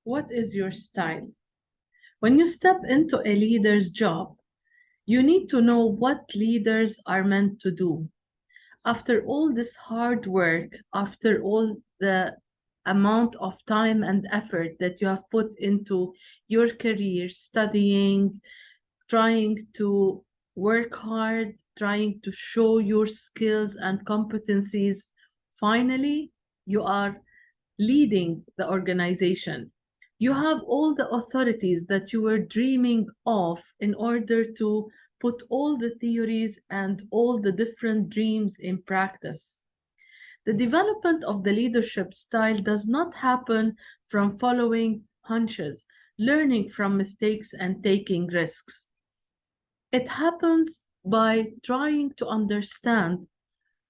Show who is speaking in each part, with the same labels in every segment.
Speaker 1: What is your style? When you step into a leader's job, you need to know what leaders are meant to do. After all this hard work, after all the amount of time and effort that you have put into your career, studying, trying to work hard, trying to show your skills and competencies, finally, you are leading the organization. You have all the authorities that you were dreaming of in order to put all the theories and all the different dreams in practice. The development of the leadership style does not happen from following hunches, learning from mistakes, and taking risks. It happens by trying to understand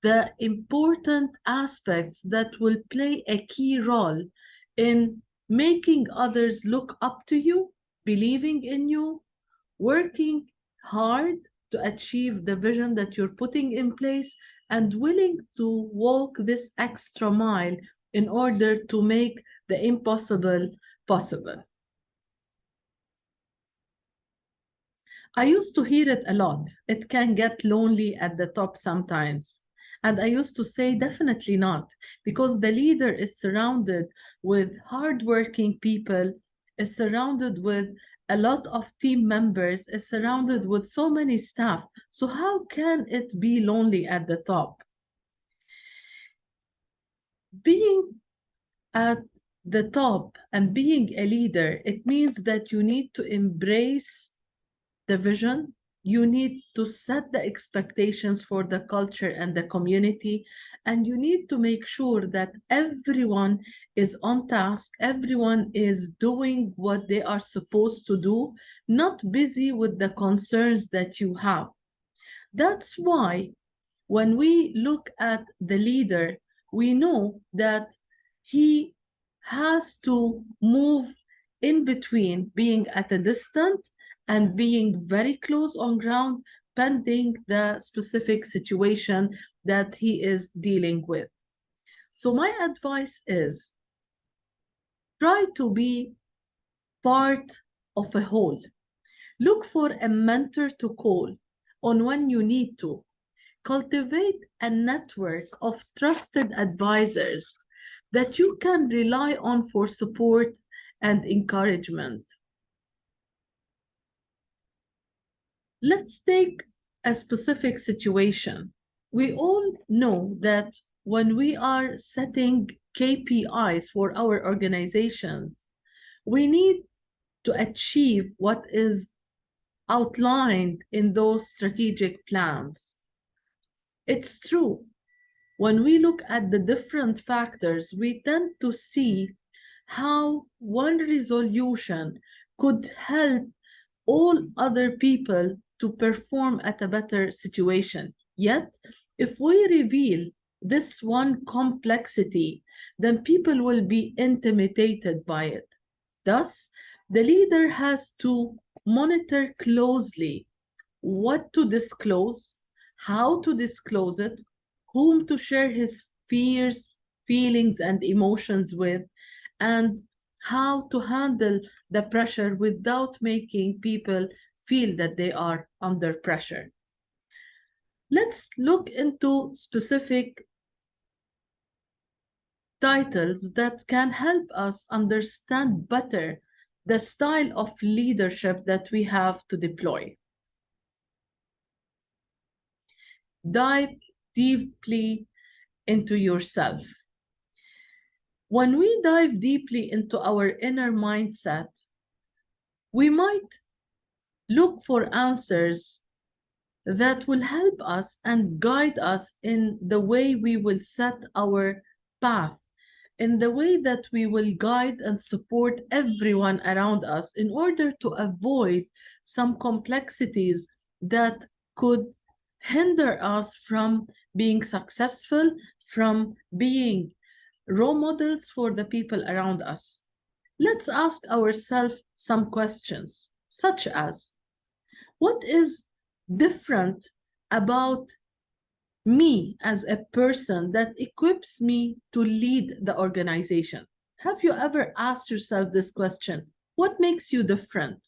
Speaker 1: the important aspects that will play a key role in making others look up to you, believing in you, working hard to achieve the vision that you're putting in place, and willing to walk this extra mile in order to make the impossible possible. I used to hear it a lot. It can get lonely at the top sometimes. And I used to say, definitely not, because the leader is surrounded with hardworking people, is surrounded with a lot of team members, is surrounded with so many staff. So, how can it be lonely at the top? Being at the top and being a leader, it means that you need to embrace the vision. You need to set the expectations for the culture and the community, and you need to make sure that everyone is on task, everyone is doing what they are supposed to do, not busy with the concerns that you have. That's why when we look at the leader, we know that he has to move in between being at a distance and being very close on ground, pending the specific situation that he is dealing with. So, my advice is try to be part of a whole. Look for a mentor to call on when you need to. Cultivate a network of trusted advisors that you can rely on for support and encouragement. Let's take a specific situation. We all know that when we are setting KPIs for our organizations, we need to achieve what is outlined in those strategic plans. It's true. When we look at the different factors, we tend to see how one resolution could help all other people to perform at a better situation. Yet, if we reveal this one complexity, then people will be intimidated by it. Thus, the leader has to monitor closely what to disclose, how to disclose it, whom to share his fears, feelings, and emotions with, and how to handle the pressure without making people feel that they are under pressure. Let's look into specific titles that can help us understand better the style of leadership that we have to deploy. Dive deeply into yourself. When we dive deeply into our inner mindset, we might look for answers that will help us and guide us in the way we will set our path, in the way that we will guide and support everyone around us in order to avoid some complexities that could hinder us from being successful, from being role models for the people around us. Let's ask ourselves some questions, such as, what is different about me as a person that equips me to lead the organization? Have you ever asked yourself this question? What makes you different?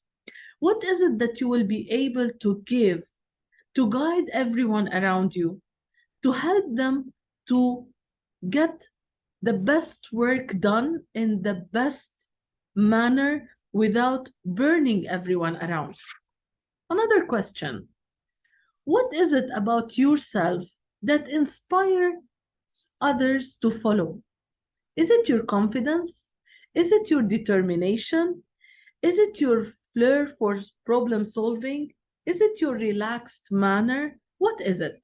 Speaker 1: What is it that you will be able to give to guide everyone around you, to help them to get the best work done in the best manner without burning everyone around? Another question: what is it about yourself that inspires others to follow? Is it your confidence? Is it your determination? Is it your flair for problem solving? Is it your relaxed manner? What is it?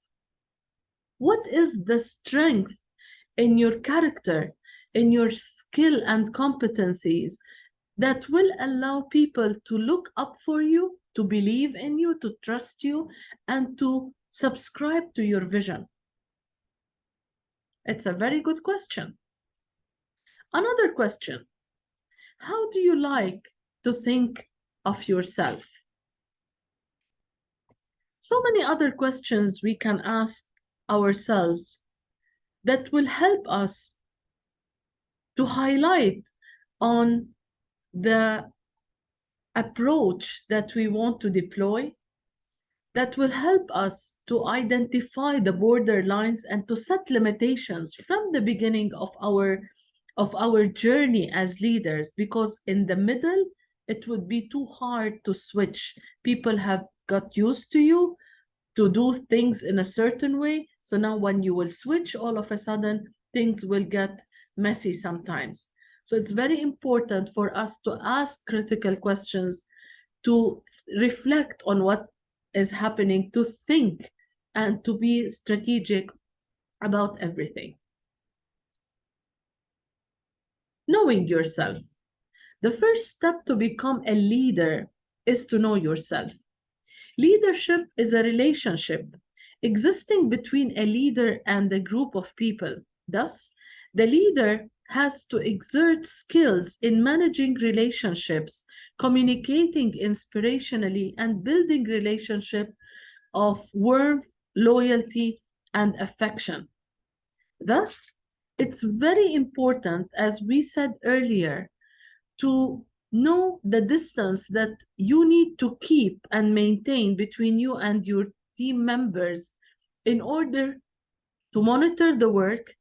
Speaker 1: What is the strength in your character, in your skill and competencies that will allow people to look up for you, to believe in you, to trust you, and to subscribe to your vision? It's a very good question. Another question: how do you like to think of yourself? So many other questions we can ask ourselves that will help us to highlight on the approach that we want to deploy, that will help us to identify the borderlines and to set limitations from the beginning of our journey as leaders, because in the middle it would be too hard to switch. People have got used to you to do things in a certain way, so now when you will switch, all of a sudden things will get messy sometimes. So it's very important for us to ask critical questions, to reflect on what is happening, to think, and to be strategic about everything. Knowing yourself. The first step to become a leader is to know yourself. Leadership is a relationship existing between a leader and a group of people. Thus, the leader has to exert skills in managing relationships, communicating inspirationally, and building relationship of warmth, loyalty, and affection. Thus, it's very important, as we said earlier, to know the distance that you need to keep and maintain between you and your team members in order to monitor the work,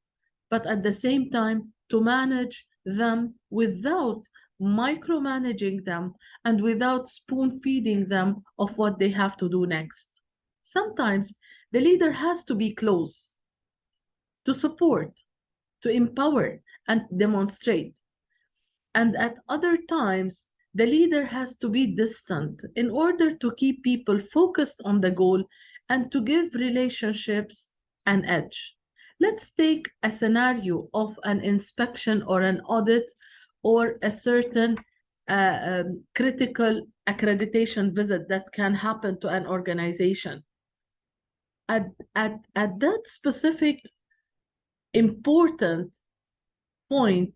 Speaker 1: but at the same time to manage them without micromanaging them and without spoon feeding them of what they have to do next. Sometimes the leader has to be close to support, to empower, and demonstrate. And at other times, the leader has to be distant in order to keep people focused on the goal and to give relationships an edge. Let's take a scenario of an inspection or an audit or a certain critical accreditation visit that can happen to an organization. At that specific important point,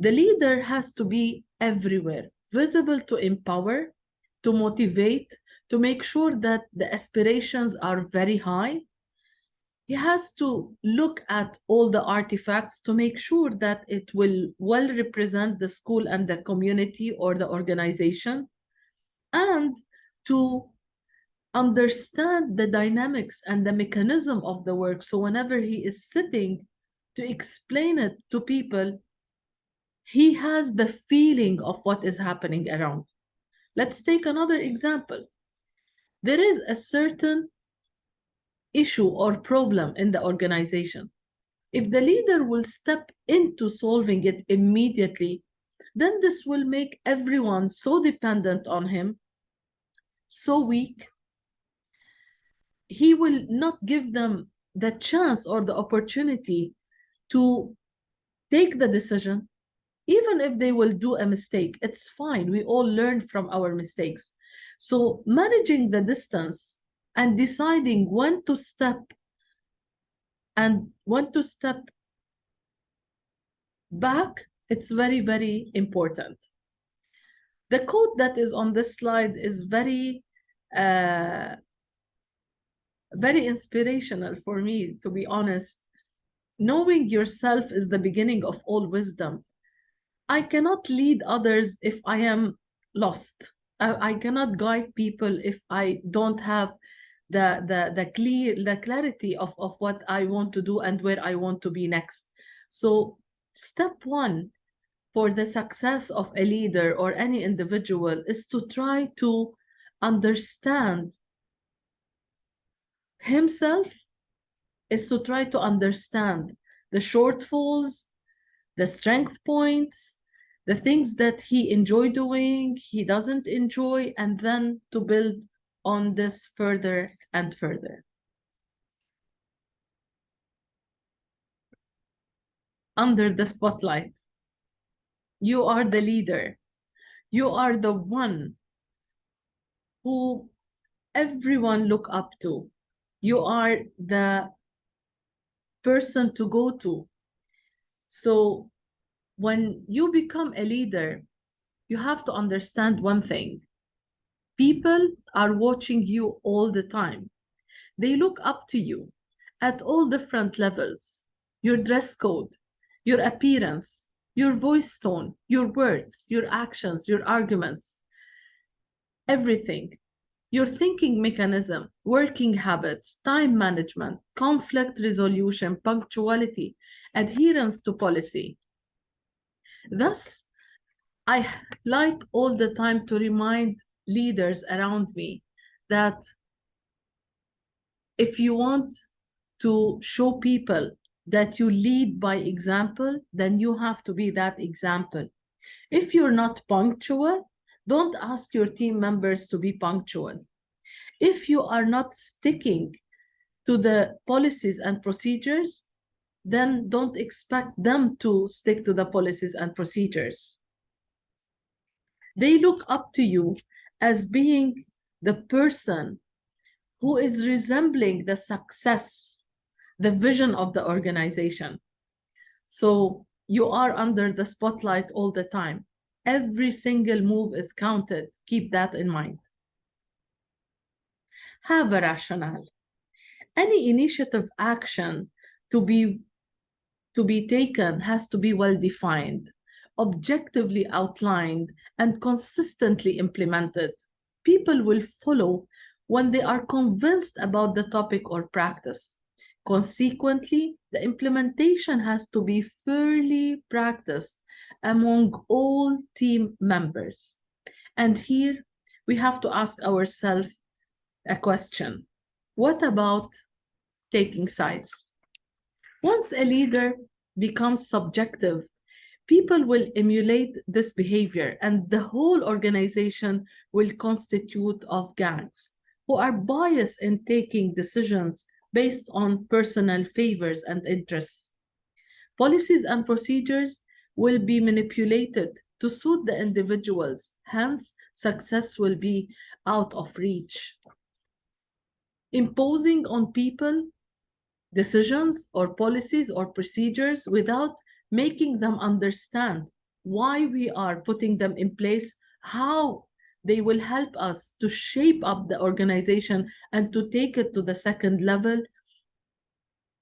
Speaker 1: the leader has to be everywhere, visible to empower, to motivate, to make sure that the aspirations are very high. He has to look at all the artifacts to make sure that it will well represent the school and the community or the organization, and to understand the dynamics and the mechanism of the work. So whenever he is sitting to explain it to people, he has the feeling of what is happening around. Let's take another example. There is a certain issue or problem in the organization. If the leader will step into solving it immediately, then this will make everyone so dependent on him, so weak. He will not give them the chance or the opportunity to take the decision. Even if they will do a mistake, it's fine. We all learn from our mistakes. So managing the distance and deciding when to step back, it's very, very important. The quote that is on this slide is very, very inspirational for me, to be honest. Knowing yourself is the beginning of all wisdom. I cannot lead others if I am lost. I cannot guide people if I don't have the clarity of what I want to do and where I want to be next. So step one for the success of a leader or any individual is to try to understand himself, is to try to understand the shortfalls, the strength points, the things that he enjoy doing, he doesn't enjoy, and then to build on this further and further. Under the spotlight, you are the leader. You are the one who everyone look up to. You are the person to go to. So when you become a leader, you have to understand one thing. People are watching you all the time. They look up to you at all different levels. Your dress code, your appearance, your voice tone, your words, your actions, your arguments, everything. Your thinking mechanism, working habits, time management, conflict resolution, punctuality, adherence to policy. Thus, I like all the time to remind leaders around me that if you want to show people that you lead by example, then you have to be that example. If you're not punctual, don't ask your team members to be punctual. If you are not sticking to the policies and procedures, then don't expect them to stick to the policies and procedures. They look up to you as being the person who is resembling the success, the vision of the organization. So you are under the spotlight all the time. Every single move is counted. Keep that in mind. Have a rationale. Any initiative action to be taken has to be well defined, objectively outlined, and consistently implemented. People will follow when they are convinced about the topic or practice. Consequently, the implementation has to be fairly practiced among all team members. And here we have to ask ourselves a question. What about taking sides? Once a leader becomes subjective, people will emulate this behavior, and the whole organization will constitute of gangs who are biased in taking decisions based on personal favors and interests. Policies and procedures will be manipulated to suit the individuals, hence, success will be out of reach. Imposing on people decisions or policies or procedures without making them understand why we are putting them in place, how they will help us to shape up the organization and to take it to the second level,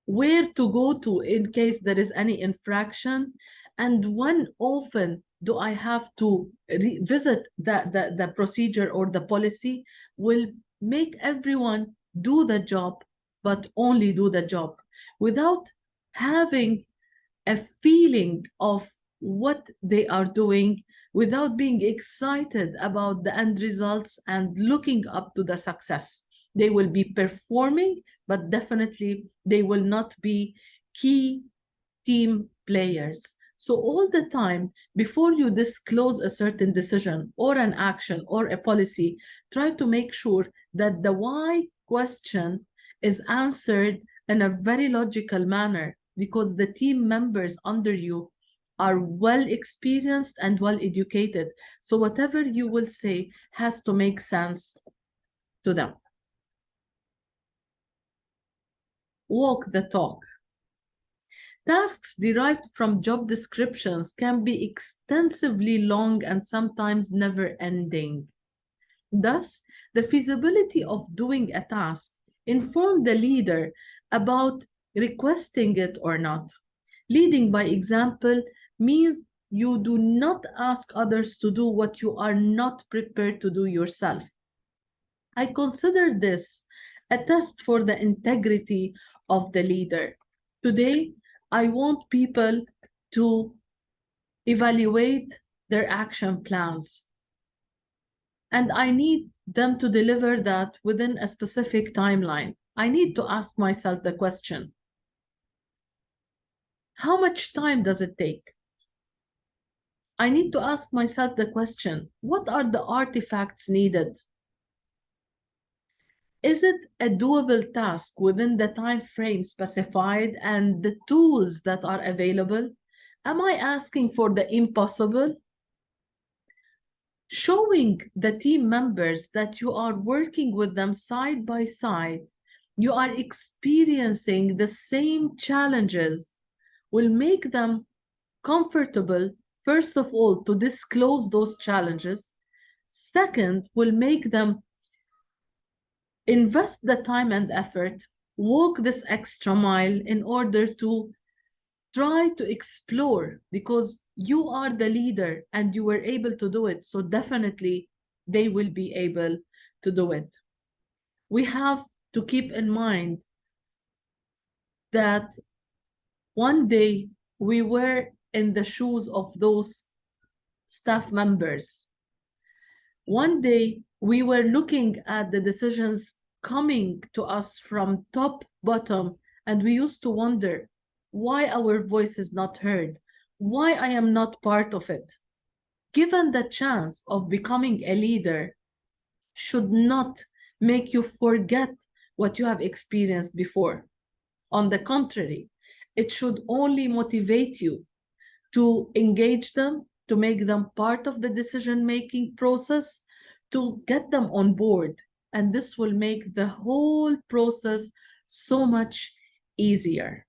Speaker 1: where to go to in case there is any infraction, and when often do I have to revisit the procedure or the policy, will make everyone do the job, but only do the job without having a feeling of what they are doing, without being excited about the end results and looking up to the success. They will be performing, but definitely they will not be key team players. So all the time, before you disclose a certain decision or an action or a policy, try to make sure that the why question is answered in a very logical manner, because the team members under you are well experienced and well educated. So whatever you will say has to make sense to them. Walk the talk. Tasks derived from job descriptions can be extensively long and sometimes never ending. Thus, the feasibility of doing a task informs the leader about requesting it or not. Leading by example means you do not ask others to do what you are not prepared to do yourself. I consider this a test for the integrity of the leader. Today, I want people to evaluate their action plans, and I need them to deliver that within a specific timeline. I need to ask myself the question, how much time does it take? I need to ask myself the question, what are the artifacts needed? Is it a doable task within the time frame specified and the tools that are available? Am I asking for the impossible? Showing the team members that you are working with them side by side, you are experiencing the same challenges, will make them comfortable, first of all, to disclose those challenges. Second, will make them invest the time and effort, walk this extra mile in order to try to explore, because you are the leader and you were able to do it. So definitely they will be able to do it. We have to keep in mind that one day we were in the shoes of those staff members. One day we were looking at the decisions coming to us from top, bottom, and we used to wonder why our voice is not heard, why I am not part of it. Given the chance of becoming a leader should not make you forget what you have experienced before. On the contrary, it should only motivate you to engage them, to make them part of the decision-making process, to get them on board. And this will make the whole process so much easier.